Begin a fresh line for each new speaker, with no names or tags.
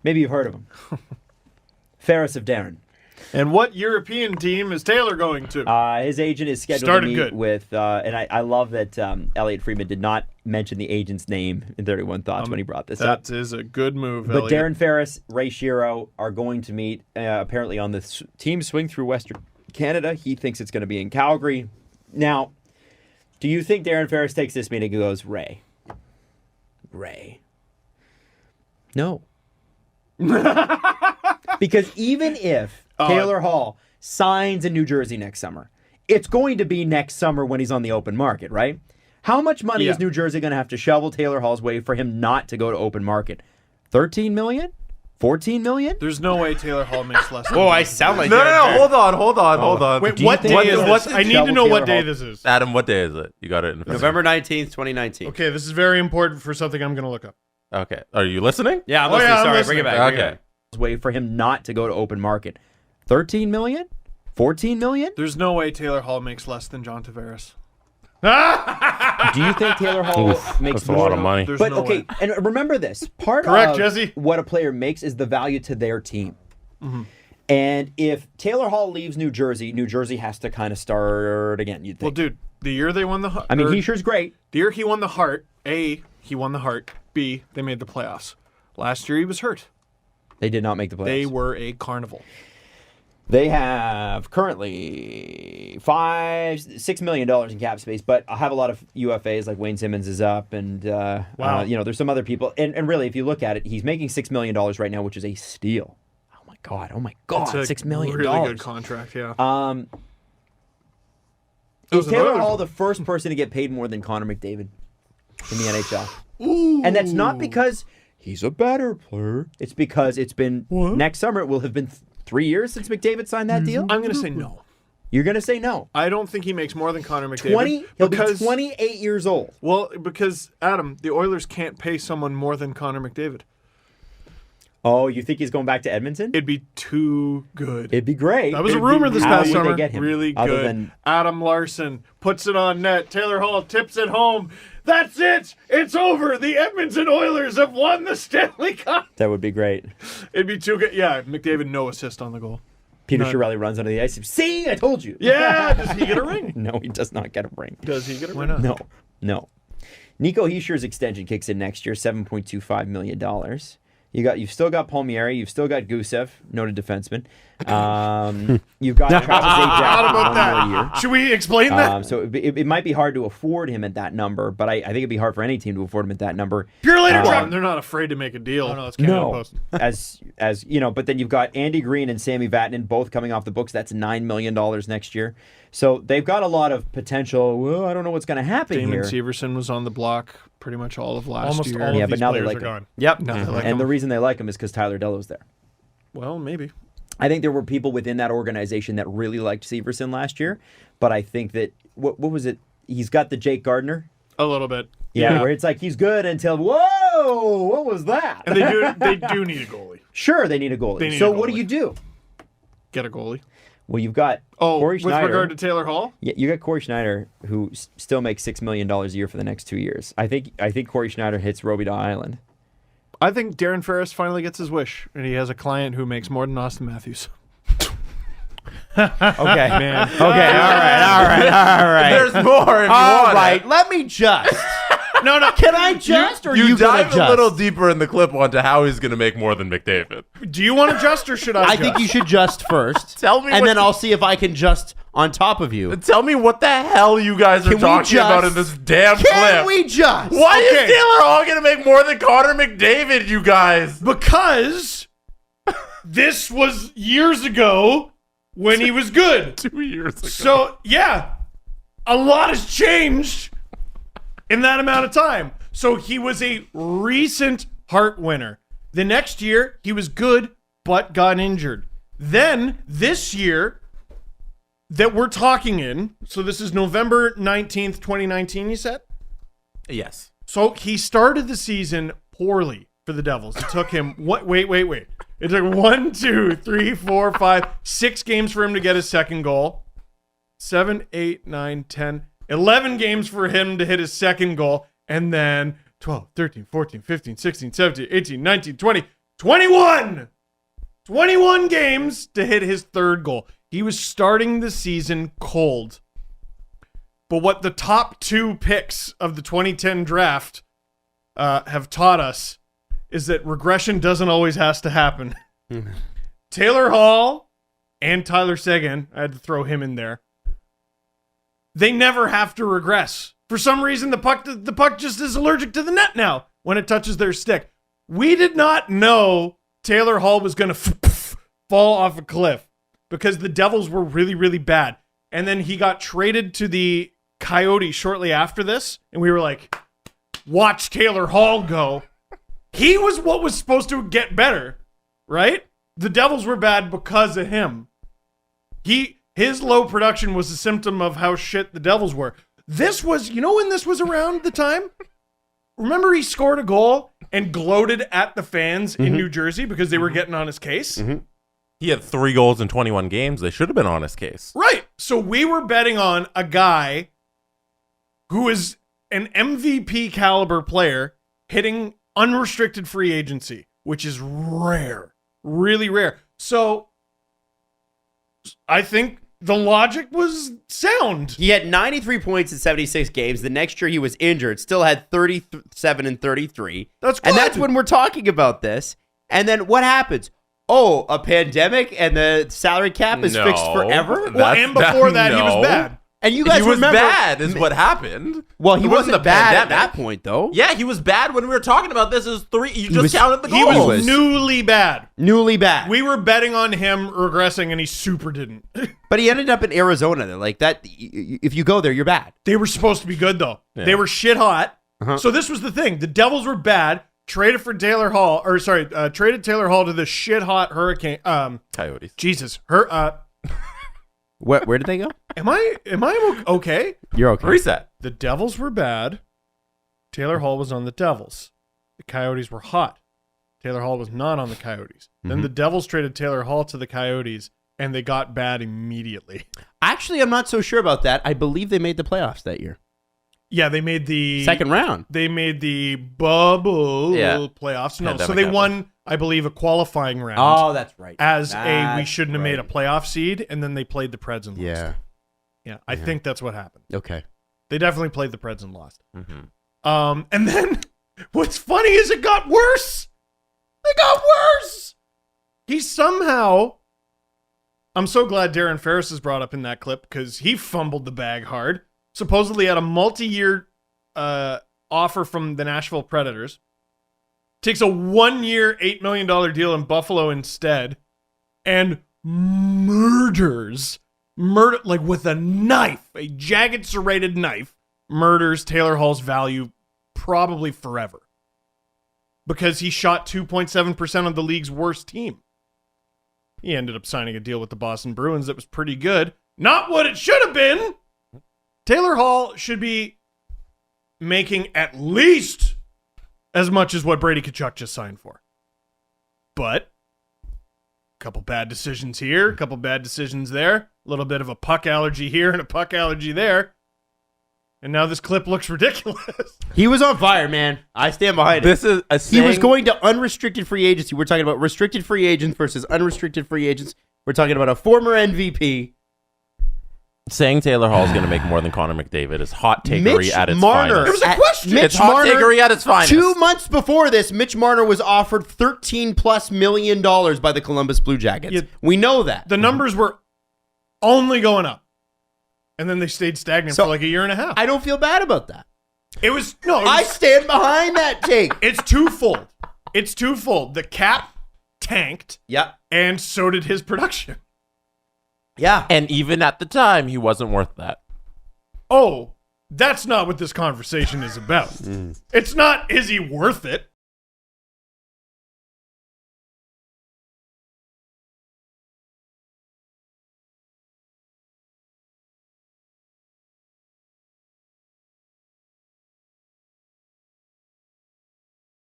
Maybe you've heard of him. Ferris of Darren.
And what European team is Taylor going to?
His agent is scheduled to meet with, and I love that Elliot Friedman did not mention the agent's name in 31 Thoughts when he brought this up.
That is a good move,
But
Elliot.
Darren Ferris, Ray Shero are going to meet apparently on the team swing through Western Canada. He thinks it's going to be in Calgary. Now, do you think Darren Ferris takes this meeting and goes, Ray? No. Because even if Taylor Hall signs in New Jersey next summer, it's going to be next summer when he's on the open market, right? How much money is New Jersey going to have to shovel Taylor Hall's way for him not to go to open market? $13 million? $14 million?
There's no way Taylor Hall makes less than
I sound like
No, hold on.
Wait, what day is this? I need to know what day this is.
Adam, what day is it? You got it in
November 19th, 2019.
Okay, this is very important for something I'm going to look up.
Okay. Are you listening?
Yeah, I'm listening. Sorry,
listening.
bring it back.
Okay.
Way for him not to go to open market. $13 million? $14 million?
There's no way Taylor Hall makes less than John Tavares.
Do you think Taylor Hall makes
That's a
more?
lot of money.
There's
But
no
okay,
way.
and remember this. Part of
Jesse.
what a player makes is the value to their team. And if Taylor Hall leaves New Jersey has to kind of start again, you'd think.
Well, dude, the year they won the...
I mean, Heischer's great.
The year he won the Hart, A, he won the Hart. B, they made the playoffs. Last year he was hurt.
They did not make the playoffs.
They were a carnival.
They have currently $6 million in cap space, but I have a lot of UFAs like Wayne Simmons is up, and there's some other people. And really, if you look at it, he's making $6 million right now, which is a steal. Oh my god!
It's
$6 million.
Really good contract, yeah.
Is Taylor Hall the first person to get paid more than Connor McDavid in the NHL?
Ooh.
And that's not because he's a better player. It's because it's been next summer. It will have been 3 years since McDavid signed that deal.
I'm going to say no.
You're going to say no.
I don't think he makes more than Connor McDavid.
He'll be 28 years old.
Well, because, Adam, the Oilers can't pay someone more than Connor McDavid.
Oh, you think he's going back to Edmonton?
It'd be too good.
It'd be great.
That was a rumor this past summer.
They get him?
Really
Other
good.
than-
Adam Larson puts it on net. Taylor Hall tips it home. That's it. It's over. The Edmonton Oilers have won the Stanley Cup.
That would be great.
It'd be too good. Yeah, McDavid, no assist on the goal.
Peter Chiarelli runs under the ice. See, I told you.
Yeah. Does he get a ring?
No, he does not get a ring.
Does he get a ring?
Why not? No. Nico Heischer's extension kicks in next year, $7.25 million. You've still got Palmieri, you've still got Gusev, noted defenseman. You've got Travis Zajac for 1 more year.
Should we explain that?
So it might be hard to afford him at that number, but I think it'd be hard for any team to afford him at that number.
Pure later drop. They're not afraid to make a deal.
No, it's Canada Post.
as you know, but then you've got Andy Green and Sammy Vatanen both coming off the books. That's $9 million next year. So they've got a lot of potential. Well, I don't know what's going to happen
Damon
here.
Severson was on the block pretty much all of last
Almost
year.
all of
but
these
now they
players
like
are
him.
gone.
Yep. Now they like
And
him.
the reason they like him is because Tyler Dello's there.
Well, maybe.
I think there were people within that organization that really liked Severson last year, but I think that what was it? He's got the Jake Gardner.
A little bit.
Yeah, where it's like he's good until whoa, what was that?
And they do need a goalie.
Sure, they need a goalie. So what do you do?
Get a goalie.
Well, you've got
Oh,
Corey
with
Schneider.
regard to Taylor Hall?
Yeah, you got Corey Schneider, who still makes $6 million a year for the next 2 years. I think Corey Schneider hits Robidas Island.
I think Darren Ferris finally gets his wish, and he has a client who makes more than Austin Matthews.
Okay, man. Okay, all right.
There's more if you
All
want
right,
it.
let me just.
No.
Can I just, or
You
you gonna
dive
just?
a little deeper in the clip onto how he's going to make more than McDavid.
Do you want to adjust or should I
I
adjust?
think you should just first.
Tell me
and
what
then
you-
I'll see if I can just on top of you.
Tell me what the hell you guys are
Can we
talking about in
just-
this damn
Can
clip.
we just?
Why is
Okay.
Taylor Hall going to make more than Connor McDavid, you guys?
Because this was years ago when he was good.
2 years ago.
So, yeah, a lot has changed in that amount of time. So he was a recent Hart winner. The next year, he was good, but got injured. Then, this year that we're talking in, so this is November 19th, 2019, you said?
Yes.
So he started the season poorly for the Devils. It took him, wait. It took 1, 2, 3, 4, 5, 6 games for him to get his second goal. 7, 8, 9, 10, 11 games for him to hit his second goal. And then 12, 13, 14, 15, 16, 17, 18, 19, 20, 21 games to hit his third goal. He was starting the season cold. But what the top 2 picks of the 2010 draft have taught us is that regression doesn't always have to happen. Taylor Hall and Tyler Seguin, I had to throw him in there. They never have to regress. For some reason, the puck just is allergic to the net now when it touches their stick. We did not know Taylor Hall was going to fall off a cliff because the Devils were really, really bad. And then he got traded to the Coyotes shortly after this, and we were like, watch Taylor Hall go. He was what was supposed to get better, right? The Devils were bad because of him. His low production was a symptom of how shit the Devils were. This was, when this was around the time? Remember he scored a goal and gloated at the fans in New Jersey because they were getting on his case?
Mm-hmm. He had 3 goals in 21 games. They should have been on his case.
Right. So we were betting on a guy who is an MVP caliber player hitting unrestricted free agency, which is rare. Really rare. So I think the logic was sound.
He had 93 points in 76 games. The next year he was injured, still had 37 and 33.
That's good.
And that's when we're talking about this. And then what happens? Oh, a pandemic and the salary cap is fixed forever?
Well, and before that, he was bad.
And you guys
he was
remember,
bad is what happened.
Well, he wasn't
a
bad
pandemic.
at that point, though.
Yeah, he was bad when we were talking about this. Is 3. You just
was-
counted the
He
goals.
was newly bad.
Newly bad.
We were betting on him regressing, and he super didn't.
But he ended up in Arizona. Like that, if you go there, you're bad.
They were supposed to be good, though.
Yeah.
They were shit hot. So this was the thing. The Devils were bad. Traded Taylor Hall to the shit hot Hurricane.
Coyotes.
Jesus.
Where did they go?
Am I okay?
You're okay.
Reset.
The Devils were bad. Taylor Hall was on the Devils. The Coyotes were hot. Taylor Hall was not on the Coyotes. Then the Devils traded Taylor Hall to the Coyotes, and they got bad immediately.
Actually, I'm not so sure about that. I believe they made the playoffs that year.
Yeah, they made the
Second round.
They made the bubble playoffs. No, so
Pandemic
they
happened.
won, I believe, a qualifying round.
Oh, that's right.
We shouldn't have made a playoff seed, and then they played the Preds and lost. Yeah, I think that's what happened.
Okay.
They definitely played the Preds and lost.
Mm-hmm.
And then what's funny is it got worse. It got worse. He somehow, I'm so glad Darren Ferris is brought up in that clip because he fumbled the bag hard. Supposedly had a multi-year offer from the Nashville Predators. Takes a 1-year, $8 million deal in Buffalo instead, and murders like with a knife, a jagged serrated knife, murders Taylor Hall's value probably forever. Because he shot 2.7% of the league's worst team. He ended up signing a deal with the Boston Bruins that was pretty good. Not what it should have been. Taylor Hall should be making at least as much as what Brady Tkachuk just signed for. But a couple bad decisions here, a couple bad decisions there, a little bit of a puck allergy here and a puck allergy there. And now this clip looks ridiculous.
He was on fire, man. I stand behind it.
This is a
He was going to unrestricted free agency. We're talking about restricted free agents versus unrestricted free agents. We're talking about a former MVP.
saying Taylor Hall is going to make more than Connor McDavid is hot takery
Mitch
at its
Marner.
It was
finest.
a question.
Mitch
It's hot
Marner,
takery at its finest.
2 months before this, Mitch Marner was offered $13+ million by the Columbus Blue Jackets.
Yeah.
We know that.
The numbers were only going up. And then they stayed stagnant
So,
for like a year and a half.
I don't feel bad about that. I
It's
stand behind that take.
twofold. It's twofold. The cap tanked,
Yeah.
and so did his production.
Yeah.
And even at the time, he wasn't worth that.
Oh, that's not what this conversation is about. It's not, is he worth it?